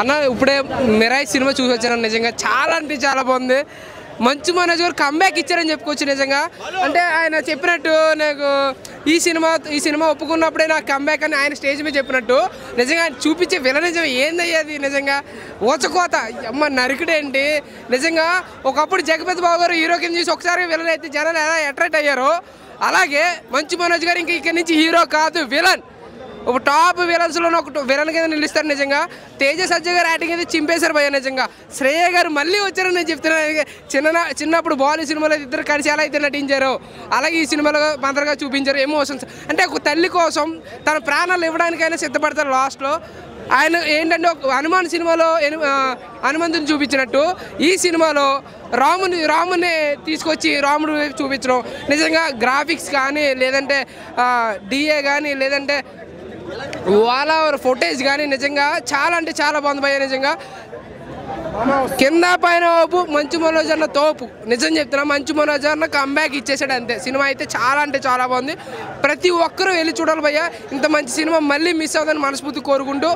అన్న ఇప్పుడే మిరాయి సినిమా చూసి వచ్చాను. నిజంగా చాలా అంటే చాలా బాగుంది. మంచు మనోజ్ గారు కంబ్యాక్ ఇచ్చారని చెప్పుకోవచ్చు. నిజంగా అంటే ఆయన చెప్పినట్టు నాకు ఈ సినిమా ఒప్పుకున్నప్పుడే నాకు కంబ్యాక్ అని ఆయన స్టేజ్ మీద చెప్పినట్టు నిజంగా ఆయన చూపించే విలనిజం ఏందయ్యేది. నిజంగా ఓచకోత అమ్మ నరికిడేంటి. నిజంగా ఒకప్పుడు జగపతి బాబు గారు హీరో కింద చూసి ఒకసారి విలన్ అయితే జనాలు ఎలా అట్రాక్ట్ అయ్యారో అలాగే మంచు మనోజ్ గారు ఇంకా ఇక్కడి నుంచి హీరో కాదు విలన్. ఒక టాప్ విలన్స్లో ఒక విలన్ కింద నిలుస్తారు. నిజంగా తేజ సజ్జ గారు యాక్టింగ్ అయితే చింపేశారు భయ్య. నిజంగా శ్రేయ గారు మళ్ళీ వచ్చారని నేను చెప్తున్నాను. చిన్నప్పుడు బాలీ సినిమాలో ఇద్దరు కలిసి ఎలా అయితే నటించారో అలాగే ఈ సినిమాలో మంత్రగా చూపించారు. ఎమోషన్స్ అంటే ఒక తల్లి కోసం తన ప్రాణాలు ఇవ్వడానికైనా సిద్ధపడతారు లాస్ట్లో. ఆయన ఏంటంటే ఒక హనుమాన్ సినిమాలో హనుమంతుని చూపించినట్టు ఈ సినిమాలో రాముని తీసుకొచ్చి రాముడు చూపించడం. నిజంగా గ్రాఫిక్స్ కానీ లేదంటే డిఏ కానీ లేదంటే వాళ్ళ ఫుటేజ్ కానీ నిజంగా చాలా అంటే చాలా బాగుంది భయ్య. నిజంగా కింద పైన ఓపు మంచు మనోజ్ అన్న తోపు. నిజం చెప్తున్నా మంచు మనోజ్ అన్న కంబ్యాక్ ఇచ్చేసాడు అంతే. సినిమా అయితే చాలా అంటే చాలా బాగుంది. ప్రతి ఒక్కరూ వెళ్ళి చూడాలి భయ్య. ఇంత మంచి సినిమా మళ్ళీ మిస్ అవుతుందని మనస్ఫూర్తి కోరుకుంటూ